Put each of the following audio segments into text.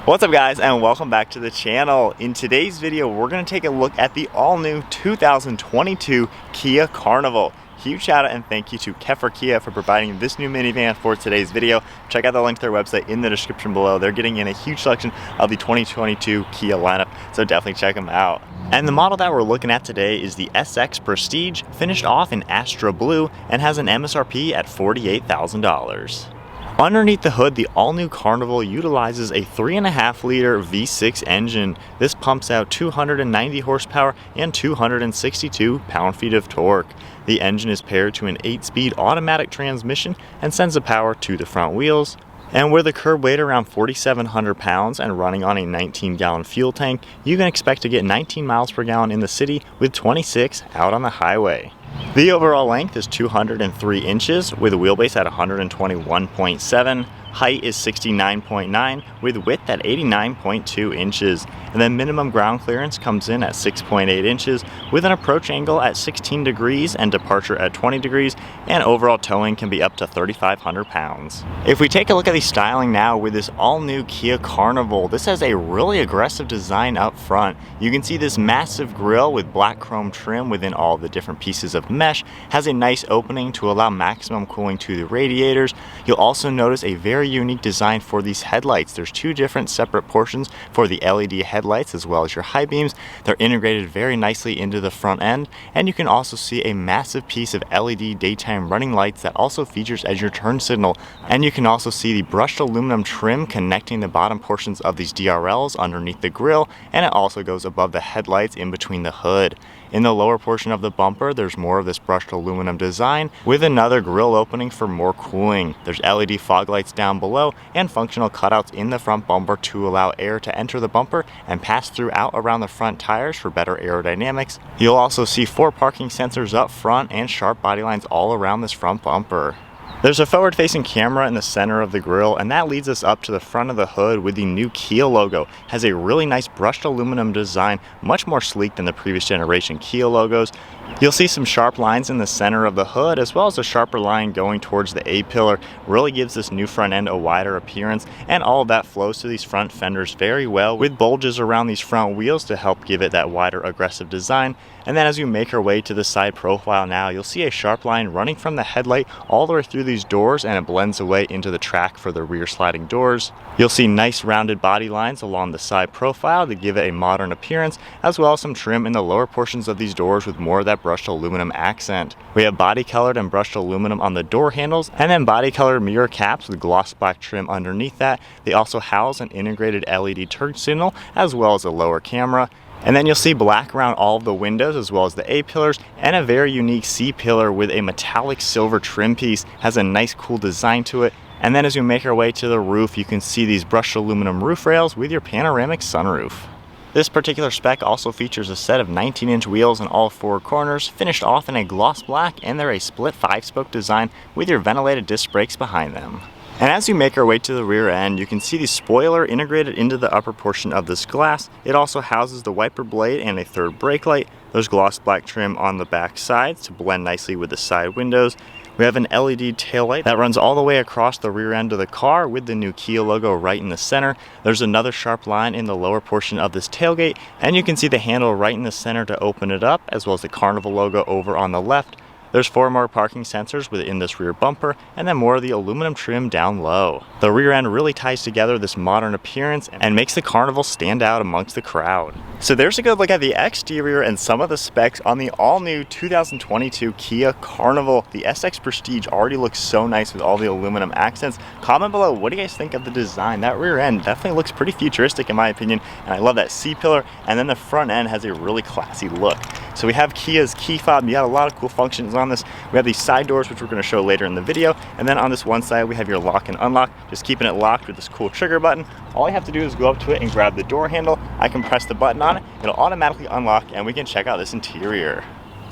What's up guys, and welcome back to the channel. In today's video, we're going to take a look at the all-new 2022 Kia Carnival. Huge shout out and thank you to Kia for providing this new minivan for today's video. Check out the link to their website in the description below. They're getting in a huge selection of the 2022 Kia lineup, so definitely check them out. And the model that we're looking at today is the SX Prestige, finished off in Astra Blue, and has an MSRP at $48,000. Underneath the hood, the all-new Carnival utilizes a 3.5-liter V6 engine. This pumps out 290 horsepower and 262 pound-feet of torque. The engine is paired to an 8-speed automatic transmission and sends the power to the front wheels. And with a curb weight around 4,700 pounds and running on a 19-gallon fuel tank, you can expect to get 19 miles per gallon in the city with 26 out on the highway. The overall length is 203 inches with a wheelbase at 121.7. Height is 69.9 with width at 89.2 inches. And then minimum ground clearance comes in at 6.8 inches with an approach angle at 16 degrees and departure at 20 degrees, and overall towing can be up to 3,500 pounds. If we take a look at the styling now with this all-new Kia Carnival, this has a really aggressive design up front. You can see this massive grille with black chrome trim within all the different pieces of mesh, has a nice opening to allow maximum cooling to the radiators. You'll also notice a very unique design for these headlights. There's two different separate portions for the LED headlights as well as your high beams. They're integrated very nicely into the front end, and you can also see a massive piece of LED daytime running lights that also features as your turn signal. And you can also see the brushed aluminum trim connecting the bottom portions of these DRLs underneath the grille, and it also goes above the headlights in between the hood. In the lower portion of the bumper, there's more of this brushed aluminum design with another grille opening for more cooling. There's LED fog lights down below and functional cutouts in the front bumper to allow air to enter the bumper and pass through out around the front tires for better aerodynamics. You'll also see 4 parking sensors up front and sharp body lines all around this front bumper. There's a forward-facing camera in the center of the grille, and that leads us up to the front of the hood with the new Kia logo. Has a really nice brushed aluminum design, much more sleek than the previous generation Kia logos. You'll see some sharp lines in the center of the hood, as well as a sharper line going towards the A-pillar. Really gives this new front end a wider appearance, and all of that flows to these front fenders very well, with bulges around these front wheels to help give it that wider aggressive design. And then as you make our way to the side profile now, you'll see a sharp line running from the headlight all the way through these doors, and it blends away into the track for the rear sliding doors. You'll see nice rounded body lines along the side profile to give it a modern appearance, as well as some trim in the lower portions of these doors with more of that brushed aluminum accent. We have body colored and brushed aluminum on the door handles, and then body colored mirror caps with gloss black trim underneath that. They also house an integrated LED turn signal as well as a lower camera. And then you'll see black around all of the windows as well as the A-pillars, and a very unique C-pillar with a metallic silver trim piece. Has a nice cool design to it. And then as we make our way to the roof, you can see these brushed aluminum roof rails with your panoramic sunroof. This particular spec also features a set of 19-inch wheels in all 4 corners, finished off in a gloss black, and they're a split 5-spoke design with your ventilated disc brakes behind them. And as you make our way to the rear end, you can see the spoiler integrated into the upper portion of this glass. It also houses the wiper blade and a third brake light. There's gloss black trim on the back sides to blend nicely with the side windows. We have an LED taillight that runs all the way across the rear end of the car with the new Kia logo right in the center. There's another sharp line in the lower portion of this tailgate, and you can see the handle right in the center to open it up, as well as the Carnival logo over on the left. There's 4 more parking sensors within this rear bumper, and then more of the aluminum trim down low. The rear end really ties together this modern appearance and makes the Carnival stand out amongst the crowd. So there's a good look at the exterior and some of the specs on the all-new 2022 Kia Carnival. The SX Prestige already looks so nice with all the aluminum accents. Comment below, what do you guys think of the design? That rear end definitely looks pretty futuristic in my opinion, and I love that C-pillar, and then the front end has a really classy look. So we have Kia's key fob. You got a lot of cool functions on this. We have these side doors, which we're going to show later in the video, and then on this one side we have your lock and unlock, just keeping it locked with this cool trigger button. All I have to do is go up to it and grab the door handle. I can press the button on it, it'll automatically unlock, and we can check out this interior.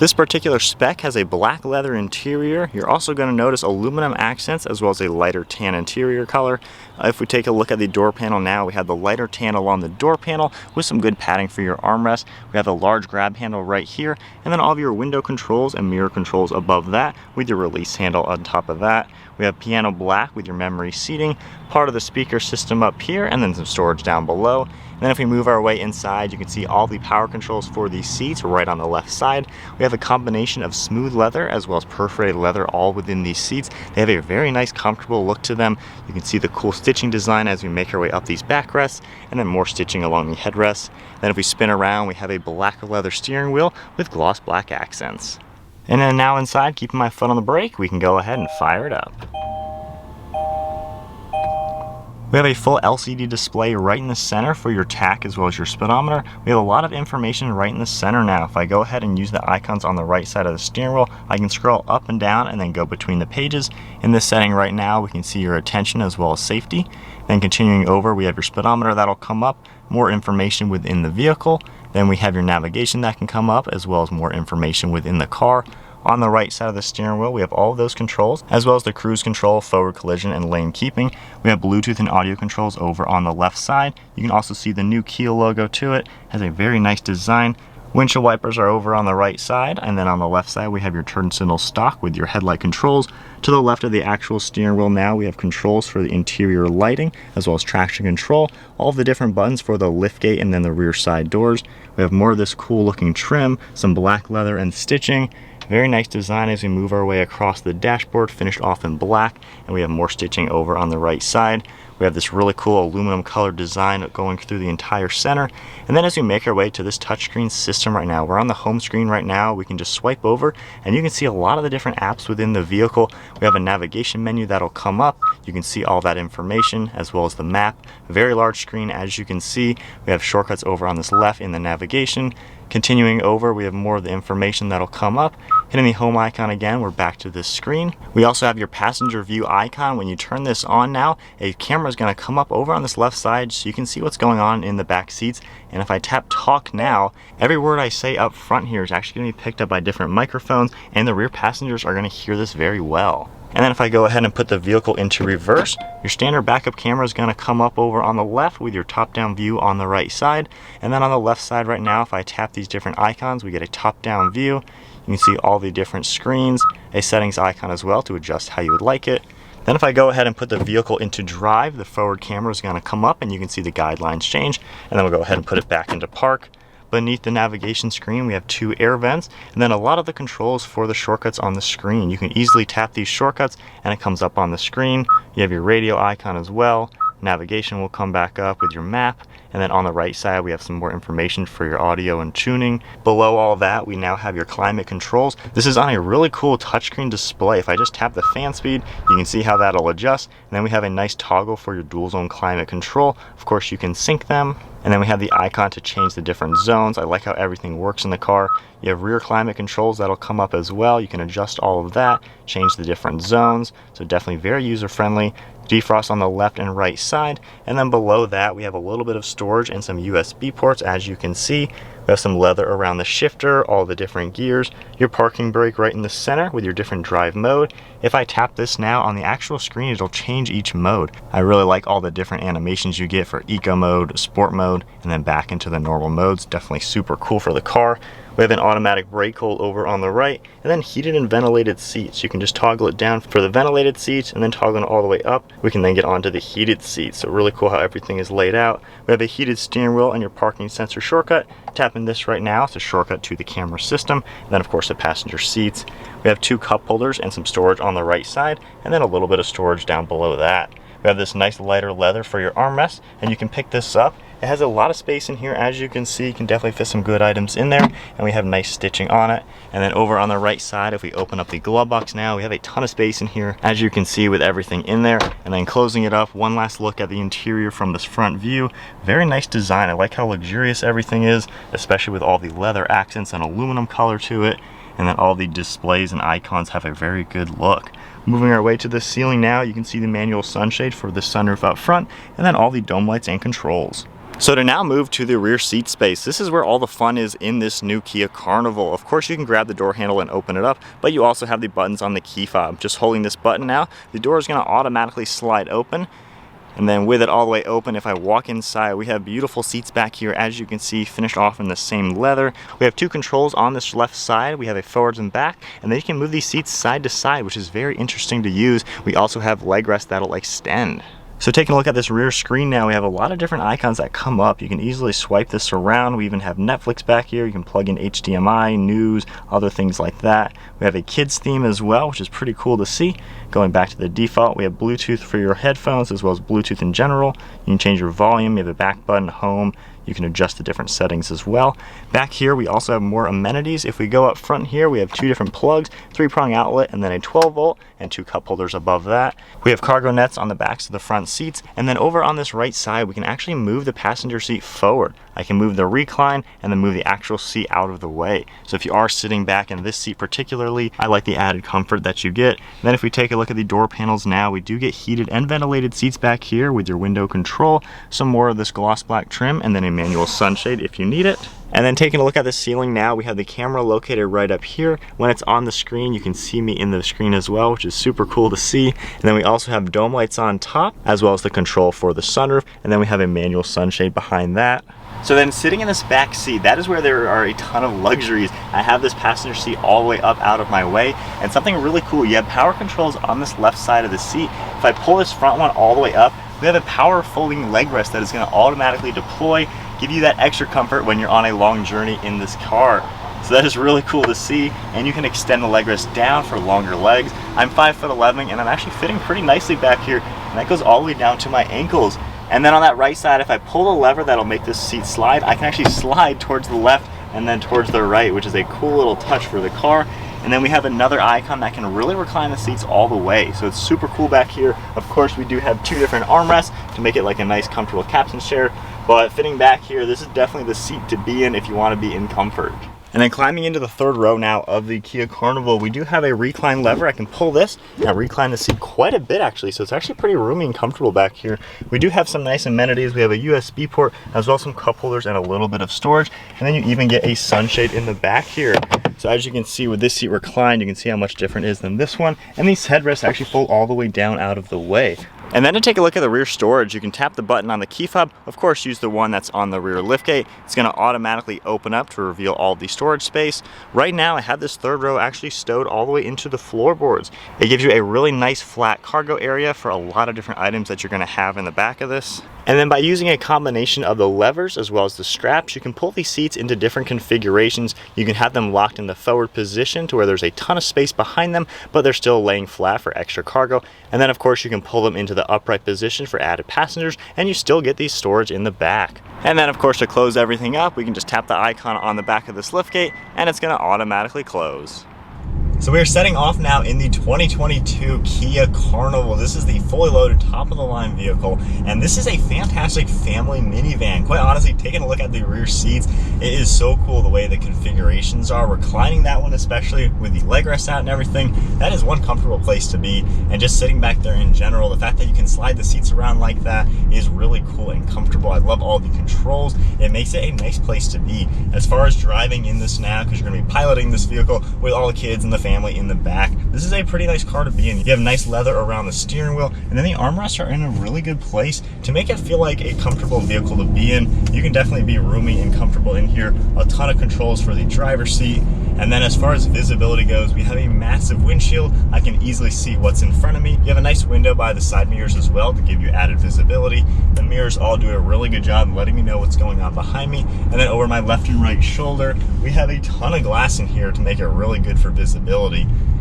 This particular spec has a black leather interior. You're also going to notice aluminum accents as well as a lighter tan interior color. If we take a look at the door panel now, we have the lighter tan along the door panel with some good padding for your armrest. We have a large grab handle right here, and then all of your window controls and mirror controls above that with your release handle on top of that. We have piano black with your memory seating, part of the speaker system up here, and then some storage down below. And then if we move our way inside, you can see all the power controls for these seats right on the left side. We have a combination of smooth leather as well as perforated leather all within these seats. They have a very nice comfortable look to them. You can see the cool stitching design as we make our way up these backrests, and then more stitching along the headrests. Then if we spin around, we have a black leather steering wheel with gloss black accents. And then now inside, keeping my foot on the brake, we can go ahead and fire it up. We have a full LCD display right in the center for your tach as well as your speedometer. We have a lot of information right in the center now. If I go ahead and use the icons on the right side of the steering wheel, I can scroll up and down and then go between the pages. In this setting right now, we can see your attention as well as safety. Then continuing over, we have your speedometer that'll come up, more information within the vehicle. Then we have your navigation that can come up as well as more information within the car. On the right side of the steering wheel, we have all of those controls, as well as the cruise control, forward collision, and lane keeping. We have Bluetooth and audio controls over on the left side. You can also see the new Kia logo to it. It has a very nice design. Windshield wipers are over on the right side, and then on the left side we have your turn signal stock with your headlight controls. To the left of the actual steering wheel now we have controls for the interior lighting as well as traction control, all of the different buttons for the liftgate and then the rear side doors. We have more of this cool looking trim, some black leather and stitching. Very nice design as we move our way across the dashboard, finished off in black, and we have more stitching over on the right side. We have this really cool aluminum colored design going through the entire center. And then as we make our way to this touchscreen system right now, we're on the home screen right now. We can just swipe over and you can see a lot of the different apps within the vehicle. We have a navigation menu that'll come up. You can see all that information as well as the map. A very large screen as you can see. We have shortcuts over on this left in the navigation. Continuing over, we have more of the information that'll come up. Hitting the home icon again, we're back to this screen. We also have your passenger view icon. When you turn this on now, a camera is going to come up over on this left side so you can see what's going on in the back seats. And if I tap talk now, every word I say up front here is actually going to be picked up by different microphones, and the rear passengers are going to hear this very well. And then if I go ahead and put the vehicle into reverse, your standard backup camera is going to come up over on the left with your top-down view on the right side. And then on the left side right now, if I tap these different icons, we get a top-down view. You can see all the different screens, a settings icon as well to adjust how you would like it. Then if I go ahead and put the vehicle into drive, the forward camera is going to come up and you can see the guidelines change. And then we'll go ahead and put it back into park. Beneath the navigation screen, we have 2 air vents, and then a lot of the controls for the shortcuts on the screen. You can easily tap these shortcuts and it comes up on the screen. You have your radio icon as well. Navigation will come back up with your map, and then on the right side we have some more information for your audio and tuning. Below all that, we now have your climate controls. This is on a really cool touchscreen display. If I just tap the fan speed, you can see how that'll adjust, and then we have a nice toggle for your dual zone climate control. Of course, you can sync them. And then we have the icon to change the different zones. I like how everything works in the car. You have rear climate controls that'll come up as well. You can adjust all of that, change the different zones. So definitely very user friendly. Defrost on the left and right side. And then below that, we have a little bit of storage and some USB ports, as you can see. We have some leather around the shifter, all the different gears, your parking brake right in the center with your different drive mode. If I tap this now on the actual screen, it'll change each mode. I really like all the different animations you get for eco mode, sport mode, and then back into the normal modes. Definitely super cool for the car. We have an automatic brake hold over on the right, and then heated and ventilated seats. You can just toggle it down for the ventilated seats and then toggle it all the way up. We can then get onto the heated seats. So really cool how everything is laid out. We have a heated steering wheel and your parking sensor shortcut. Tapping this right now, it's a shortcut to the camera system. And then of course the passenger seats. We have 2 cup holders and some storage on the right side, and then a little bit of storage down below that. We have this nice lighter leather for your armrest, and you can pick this up. It has a lot of space in here, as you can see. You can definitely fit some good items in there, and we have nice stitching on it. And then over on the right side, if we open up the glove box now, we have a ton of space in here, as you can see, with everything in there. And then closing it up, one last look at the interior from this front view. Very nice design. I like how luxurious everything is, especially with all the leather accents and aluminum color to it. And then all the displays and icons have a very good look. Moving our way to the ceiling now, you can see the manual sunshade for the sunroof up front, and then all the dome lights and controls. So to now move to the rear seat space, this is where all the fun is in this new Kia Carnival. Of course, you can grab the door handle and open it up, but you also have the buttons on the key fob. Just holding this button now, the door is going to automatically slide open. And then with it all the way open, if I walk inside, we have beautiful seats back here, as you can see, finished off in the same leather. We have two controls on this left side. We have a forwards and back, and then you can move these seats side to side, which is very interesting to use. We also have leg rest that'll extend. So taking a look at this rear screen now, we have a lot of different icons that come up. You can easily swipe this around. We even have Netflix back here. You can plug in HDMI, news, other things like that. We have a kids theme as well, which is pretty cool to see. Going back to the default, we have Bluetooth for your headphones as well as Bluetooth in general. You can change your volume. You have a back button, home. You can adjust the different settings as well. Back here, we also have more amenities. If we go up front here, we have two different plugs, 3-prong outlet, and then a 12-volt, and 2 cup holders above that. We have cargo nets on the backs of the front seats, and then over on this right side, we can actually move the passenger seat forward. I can move the recline and then move the actual seat out of the way. So if you are sitting back in this seat particularly, I like the added comfort that you get. And then if we take a look at the door panels now, we do get heated and ventilated seats back here with your window control, some more of this gloss black trim, and then a manual sunshade if you need it. And then taking a look at the ceiling now, we have the camera located right up here. When it's on the screen, you can see me in the screen as well, which is super cool to see. And then we also have dome lights on top, as well as the control for the sunroof. And then we have a manual sunshade behind that. So then sitting in this back seat, that is where there are a ton of luxuries. I have this passenger seat all the way up out of my way, and something really cool, you have power controls on this left side of the seat. If I pull this front one all the way up, we have a power folding leg rest that is going to automatically deploy, give you that extra comfort when you're on a long journey in this car. So that is really cool to see, and you can extend the leg rest down for longer legs. I'm 5'11", and I'm actually fitting pretty nicely back here, and that goes all the way down to my ankles. And then on that right side, if I pull the lever that'll make this seat slide, I can actually slide towards the left and then towards the right, which is a cool little touch for the car. And then we have another icon that can really recline the seats all the way. So it's super cool back here. Of course, we do have 2 different armrests to make it like a nice comfortable captain chair. But fitting back here, this is definitely the seat to be in if you want to be in comfort. And then climbing into the third row now of the Kia Carnival, we do have a recline lever. I can pull this and recline the seat quite a bit actually, so it's actually pretty roomy and comfortable back here. We do have some nice amenities. We have a USB port as well as some cup holders and a little bit of storage. And then you even get a sunshade in the back here. So as you can see with this seat reclined, you can see how much different it is than this one. And these headrests actually fold all the way down out of the way. And then to take a look at the rear storage, you can tap the button on the key fob. Of course, use the one that's on the rear liftgate. It's going to automatically open up to reveal all the storage space. Right now, I have this third row actually stowed all the way into the floorboards. It gives you a really nice flat cargo area for a lot of different items that you're going to have in the back of this. And then by using a combination of the levers as well as the straps, you can pull these seats into different configurations. You can have them locked in the forward position to where there's a ton of space behind them, but they're still laying flat for extra cargo. And then of course you can pull them into the upright position for added passengers, and you still get these storage in the back. And then of course to close everything up, we can just tap the icon on the back of this liftgate and it's going to automatically close. So we are setting off now in the 2022 Kia Carnival. This is the fully loaded top of the line vehicle, and this is a fantastic family minivan. Quite honestly, taking a look at the rear seats, it is so cool the way the configurations are. Reclining that one, especially with the leg rest out and everything, that is one comfortable place to be. And just sitting back there in general, the fact that you can slide the seats around like that is really cool and comfortable. I love all the controls. It makes it a nice place to be. As far as driving in this now, because you're going to be piloting this vehicle with all the kids and the family in the back, this is a pretty nice car to be in. You have nice leather around the steering wheel, and then the armrests are in a really good place to make it feel like a comfortable vehicle to be in. You can definitely be roomy and comfortable in here. A ton of controls for the driver's seat. And then as far as visibility goes, we have a massive windshield. I can easily see what's in front of me. You have a nice window by the side mirrors as well to give you added visibility. The mirrors all do a really good job letting me know what's going on behind me. And then over my left and right shoulder, we have a ton of glass in here to make it really good for visibility.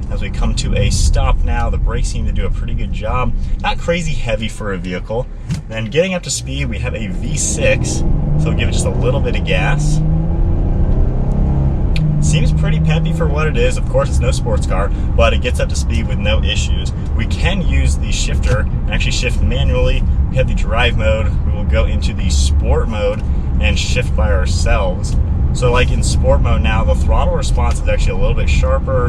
As we come to a stop now, the brakes seem to do a pretty good job. Not crazy heavy for a vehicle. Then getting up to speed, we have a V6, so we'll give it just a little bit of gas. Seems pretty peppy for what it is. Of course, it's no sports car, but it gets up to speed with no issues. We can use the shifter and actually shift manually. We have the drive mode. We will go into the sport mode and shift by ourselves. So like in sport mode now, the throttle response is actually a little bit sharper,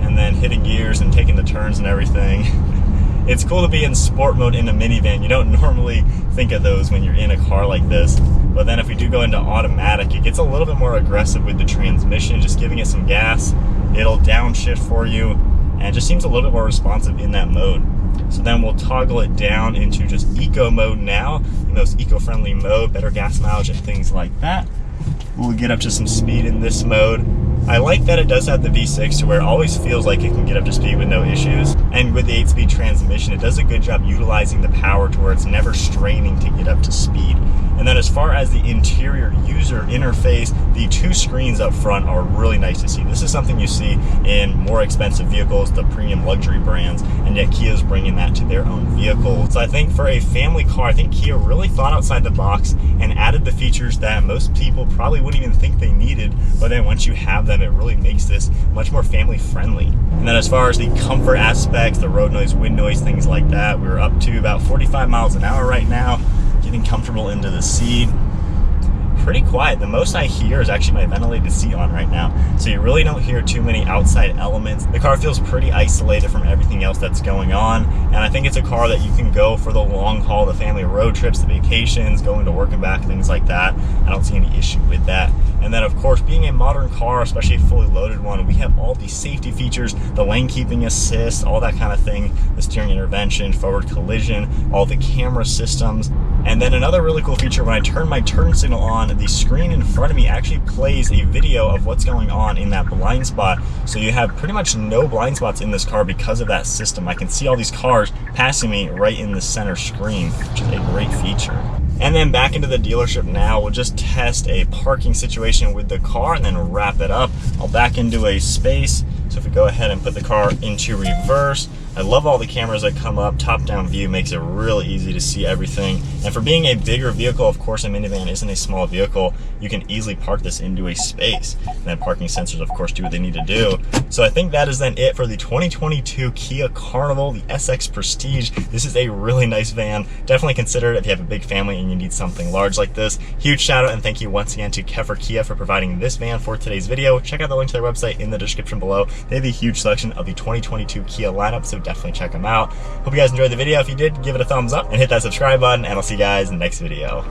and then hitting gears and taking the turns and everything It's cool to be in sport mode in a minivan. You don't normally think of those when you're in a car like this. But then if we do go into automatic, it gets a little bit more aggressive with the transmission, just giving it some gas. It'll downshift for you, and it just seems a little bit more responsive in that mode. So then we'll toggle it down into just eco mode now, in those eco-friendly mode, better gas mileage and things like that. We'll get up to some speed in this mode. I like that it does have the V6 to where it always feels like it can get up to speed with no issues. And with the 8-speed transmission, it does a good job utilizing the power to where it's never straining to get up to speed. And then as far as the interior user interface, the 2 screens up front are really nice to see. This is something you see in more expensive vehicles, the premium luxury brands, and yet Kia's bringing that to their own vehicle. So I think for a family car, I think Kia really thought outside the box and added the features that most people probably wouldn't even think they needed, but then once you have them, it really makes this much more family friendly. And then as far as the comfort aspects, the road noise, wind noise, things like that, we're up to about 45 miles an hour right now, getting comfortable into the seat. Pretty quiet. The most I hear is actually my ventilated seat on right now. So you really don't hear too many outside elements. The car feels pretty isolated from everything else that's going on. And I think it's a car that you can go for the long haul, the family road trips, the vacations, going to work and back, things like that. I don't see any issue with that. And then of course, being a modern car, especially a fully loaded one, we have all these safety features, the lane keeping assist, all that kind of thing, the steering intervention, forward collision, all the camera systems. And then another really cool feature, when I turn my turn signal on, the screen in front of me actually plays a video of what's going on in that blind spot. So you have pretty much no blind spots in this car because of that system. I can see all these cars passing me right in the center screen, which is a great feature. And then back into the dealership now, we'll just test a parking situation with the car and then wrap it up. I'll back into a space. So if we go ahead and put the car into reverse, I love all the cameras that come up. Top-down view makes it really easy to see everything. And for being a bigger vehicle, of course, a minivan isn't a small vehicle. You can easily park this into a space. And then parking sensors, of course, do what they need to do. So I think that is then it for the 2022 Kia Carnival, the SX Prestige. This is a really nice van. Definitely consider it if you have a big family and you need something large like this. Huge shout out and thank you once again to Kia for providing this van for today's video. Check out the link to their website in the description below. They have a huge selection of the 2022 Kia lineup, so definitely check them out. Hope you guys enjoyed the video. If you did, give it a thumbs up and hit that subscribe button, and I'll see you guys in the next video.